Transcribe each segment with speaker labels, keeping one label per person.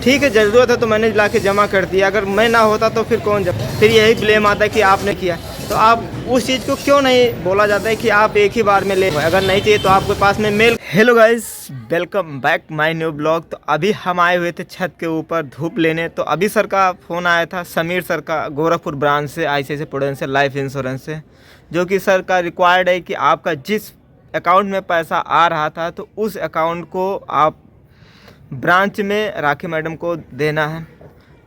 Speaker 1: ठीक है, ज़रूरत है तो मैंने ला के जमा कर दिया। अगर मैं ना होता तो फिर कौन फिर यही ब्लेम आता है कि आपने किया। तो आप उस चीज़ को क्यों नहीं बोला जाता है कि आप एक ही बार में ले, अगर नहीं चाहिए तो आपके पास में mail. Hello guys, welcome back my new blog. तो अभी हम आए हुए थे छत के ऊपर धूप लेने। तो अभी सर का फ़ोन आया था, समीर सर का, गोरखपुर ब्रांच से, ICICI प्रूडेंशियल लाइफ इंश्योरेंस से, जो कि सर का रिक्वायर्ड है कि आपका जिस अकाउंट में पैसा आ रहा था तो उस अकाउंट को आप ब्रांच में राखी मैडम को देना है।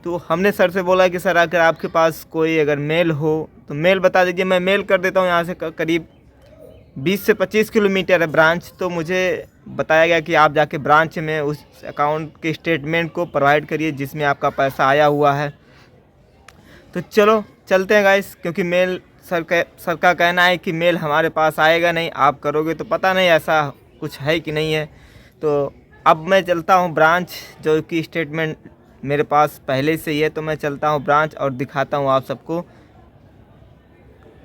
Speaker 1: तो हमने सर से बोला कि सर अगर आपके पास कोई अगर मेल हो तो मेल बता दीजिए, मैं मेल कर देता हूँ। यहाँ से करीब 20 से 25 किलोमीटर है ब्रांच। तो मुझे बताया गया कि आप जाके ब्रांच में उस अकाउंट के स्टेटमेंट को प्रोवाइड करिए जिसमें आपका पैसा आया हुआ है। तो चलो चलते हैं गाइस, क्योंकि मेल सर का कहना है कि मेल हमारे पास आएगा नहीं, आप करोगे। तो पता नहीं ऐसा कुछ है कि नहीं है। तो अब मैं चलता हूँ ब्रांच, जो कि स्टेटमेंट मेरे पास पहले से ही है। तो मैं चलता हूँ ब्रांच और दिखाता हूँ आप सबको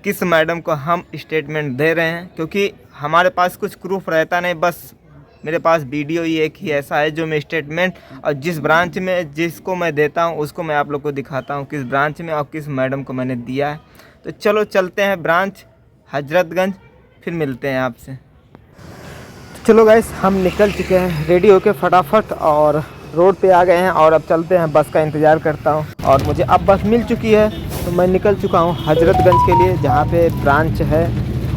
Speaker 1: किस मैडम को हम स्टेटमेंट दे रहे हैं, क्योंकि हमारे पास कुछ प्रूफ रहता नहीं। बस मेरे पास वीडियो ही एक ही ऐसा है जो मैं स्टेटमेंट और जिस ब्रांच में जिसको मैं देता हूँ उसको मैं आप लोग को दिखाता हूँ किस ब्रांच में और किस मैडम को मैंने दिया है। तो चलो चलते हैं ब्रांच हजरतगंज, फिर मिलते हैं आपसे। चलो गाइस, हम निकल चुके हैं रेडी होके फटाफट और रोड पे आ गए हैं और अब चलते हैं। बस का इंतज़ार करता हूँ और मुझे अब बस मिल चुकी है। तो मैं निकल चुका हूँ हजरतगंज के लिए, जहाँ पे ब्रांच है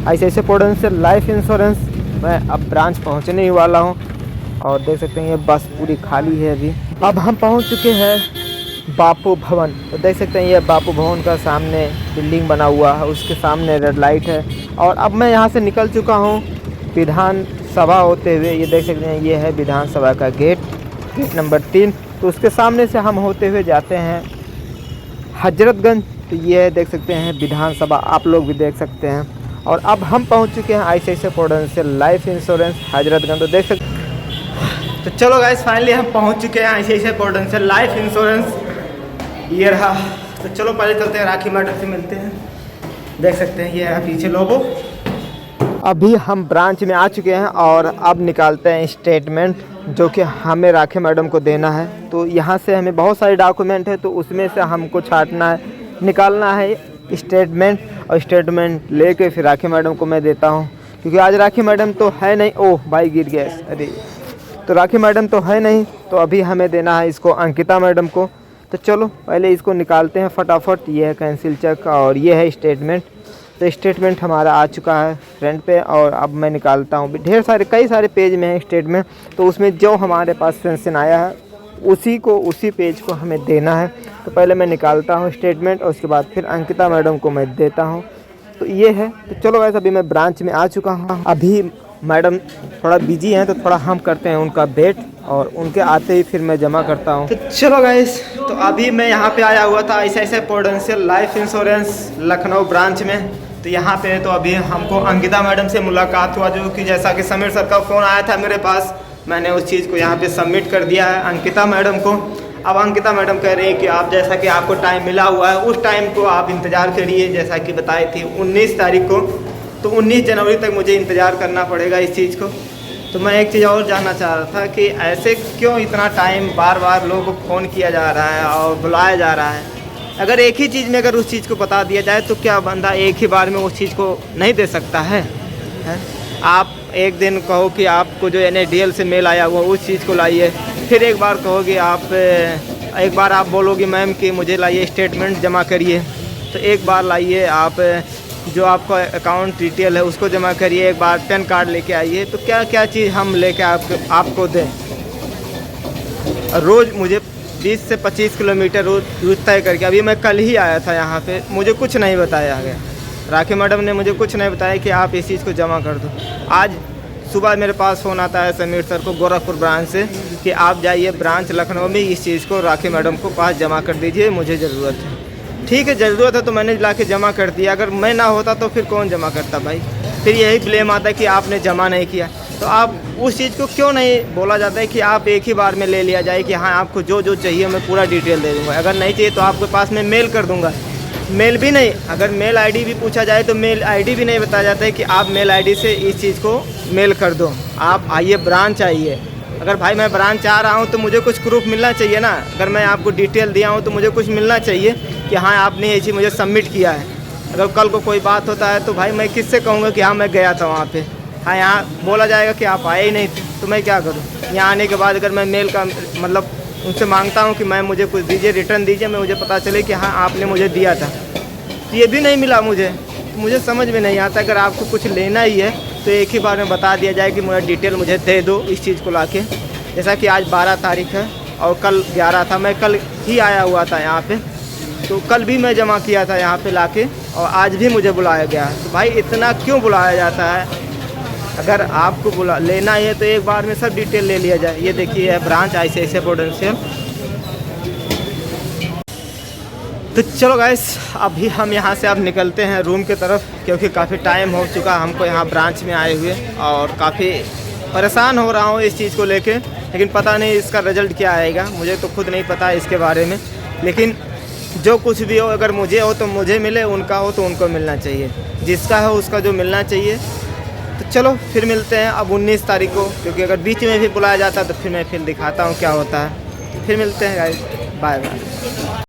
Speaker 1: ICICI प्रूडेंशियल लाइफ इंश्योरेंस। मैं अब ब्रांच पहुँचने ही वाला हूँ और देख सकते हैं ये बस पूरी खाली है अभी। अब हम पहुँच चुके हैं बापू भवन। तो देख सकते हैं ये बापू भवन का सामने बिल्डिंग बना हुआ है, उसके सामने रेड लाइट है। और अब मैं यहाँ से निकल चुका हूँ विधानसभा होते हुए। ये देख सकते हैं ये है विधानसभा का गेट नंबर 3। तो उसके सामने से हम होते हुए जाते हैं हजरतगंज। तो ये देख सकते हैं विधानसभा, आप लोग भी देख सकते हैं। और अब हम पहुंच चुके हैं ICICI prudential life insurance Hazratganj. तो देख सकते। तो चलो गाइस, फाइनली हम पहुंच चुके हैं ICICI प्रूडेंशियल लाइफ इंश्योरेंस। ये रहा। तो चलो पहले चलते हैं, राखी मैडम से मिलते हैं। देख सकते हैं ये है पीछे लोगो। अभी हम ब्रांच में आ चुके हैं और अब निकालते हैं स्टेटमेंट जो कि हमें राखी मैडम को देना है। तो यहाँ से हमें बहुत सारे डॉक्यूमेंट है, तो उसमें से हमको छांटना है, निकालना है स्टेटमेंट। और स्टेटमेंट लेके फिर राखी मैडम को मैं देता हूँ, क्योंकि आज राखी मैडम तो है नहीं। ओह भाई गिर गया, अरे। तो राखी मैडम तो है नहीं, तो अभी हमें देना है इसको अंकिता मैडम को। तो चलो पहले इसको निकालते हैं फटाफट। ये है कैंसिल चेक और ये है स्टेटमेंट। तो स्टेटमेंट हमारा आ चुका है फ्रंट पे और अब मैं निकालता हूँ। ढेर सारे कई सारे पेज में है स्टेटमेंट, तो उसमें जो हमारे पास पेंशन आया है उसी पेज को हमें देना है। तो पहले मैं निकालता हूँ स्टेटमेंट और उसके बाद फिर अंकिता मैडम को मैं देता हूँ। तो ये है। तो चलो वैसे अभी मैं ब्रांच में आ चुका हूँ। अभी मैडम थोड़ा बिजी हैं, तो थोड़ा हम करते हैं उनका वेट और उनके आते ही फिर मैं जमा करता हूँ। तो चलो गाइस, तो अभी मैं यहाँ पे आया हुआ था ICICI prudential life insurance Lucknow branch में। तो यहाँ पे तो अभी हमको अंकिता मैडम से मुलाकात हुआ, जो कि जैसा कि समीर सर का फ़ोन आया था मेरे पास, मैंने उस चीज़ को यहाँ पे सबमिट कर दिया है अंकिता मैडम को। अब अंकिता मैडम कह रही हैं कि आप जैसा कि आपको टाइम मिला हुआ है उस टाइम को आप इंतज़ार करिए, जैसा कि बताई थी 19 तारीख को। तो 19 जनवरी तक मुझे इंतज़ार करना पड़ेगा इस चीज़ को। तो मैं एक चीज़ और जानना चाह रहा था कि ऐसे क्यों इतना टाइम बार बार लोगों को फ़ोन किया जा रहा है और बुलाया जा रहा है। अगर एक ही चीज़ में अगर उस चीज़ को बता दिया जाए तो क्या बंदा एक ही बार में उस चीज़ को नहीं दे सकता है? आप एक दिन कहो कि आपको जो NADL से मेल आया हुआ उस चीज़ को लाइए, फिर एक बार कहोगे एक बार आप बोलोगे मैम कि मुझे लाइए स्टेटमेंट जमा करिए, तो एक बार लाइए आप जो आपका अकाउंट डिटेल है उसको जमा करिए, एक बार पैन कार्ड लेके आइए। तो क्या क्या चीज़ हम लेके आपको दें? रोज़ मुझे 20 से 25 किलोमीटर रोज तय करके, अभी मैं कल ही आया था यहाँ पे, मुझे कुछ नहीं बताया गया। राखी मैडम ने मुझे कुछ नहीं बताया कि आप इस चीज़ को जमा कर दो। आज सुबह मेरे पास फ़ोन आता है समीर सर को गोरखपुर ब्रांच से कि आप जाइए ब्रांच लखनऊ में, इस चीज़ को राखी मैडम को पास जमा कर दीजिए, मुझे ज़रूरत है। ठीक है, ज़रूरत है तो मैंने ला के जमा कर दिया। अगर मैं ना होता तो फिर कौन जमा करता भाई? फिर यही ब्लेम आता है कि आपने जमा नहीं किया। तो आप उस चीज़ को क्यों नहीं बोला जाता है कि आप एक ही बार में ले लिया जाए कि हाँ आपको जो जो चाहिए मैं पूरा डिटेल दे दूँगा, अगर नहीं चाहिए तो आपके पास में मेल कर दूँगा। मेल भी नहीं, अगर मेल आईडी भी पूछा जाए तो मेल आईडी भी नहीं बताया जाता है कि आप मेल आईडी से इस चीज़ को मेल कर दो। आप आइए ब्रांच आइए, अगर भाई मैं ब्रांच आ रहा हूँ तो मुझे कुछ प्रूफ मिलना चाहिए ना। अगर मैं आपको डिटेल दिया हूँ तो मुझे कुछ मिलना चाहिए कि हाँ आपने ये चीज़ मुझे सबमिट किया है। अगर कल को कोई बात होता है तो भाई मैं किससे कहूँगा कि हाँ मैं गया था वहाँ पे। हाँ यहाँ बोला जाएगा कि आप आए ही नहीं थे, तो मैं क्या करूँ। यहाँ आने के बाद अगर मैं मेल का मतलब उनसे मांगता हूँ कि मैं मुझे कुछ दीजिए, रिटर्न दीजिए, मैं मुझे पता चले कि हाँ आपने मुझे दिया था, तो ये भी नहीं मिला मुझे समझ में नहीं आता। अगर आपको कुछ लेना ही है तो एक ही बार में बता दिया जाए कि मुझे डिटेल मुझे दे दो इस चीज़ को लाके। जैसा कि आज 12 तारीख है और कल 11 था, मैं कल ही आया हुआ था यहाँ पे, तो कल भी मैं जमा किया था यहाँ पे लाके और आज भी मुझे बुलाया गया। तो भाई इतना क्यों बुलाया जाता है। अगर आपको लेना है तो एक बार में सब डिटेल ले लिया जाए। ये देखिए है ब्रांच ICICI प्रूडेंशियल। तो चलो गाइस अभी हम यहाँ से अब निकलते हैं रूम की तरफ, क्योंकि काफ़ी टाइम हो चुका हमको यहाँ ब्रांच में आए हुए और काफ़ी परेशान हो रहा हूँ इस चीज़ को लेके। लेकिन पता नहीं इसका रिज़ल्ट क्या आएगा, मुझे तो खुद नहीं पता इसके बारे में। लेकिन जो कुछ भी हो, अगर मुझे हो तो मुझे मिले, उनका हो तो उनको मिलना चाहिए, जिसका है उसका जो मिलना चाहिए। तो चलो फिर मिलते हैं अब 19 तारीख को, क्योंकि अगर बीच में भी बुलाया जाता है तो फिर मैं फिर दिखाता हूँ क्या होता है। फिर मिलते हैं गाइस, बाय बाय।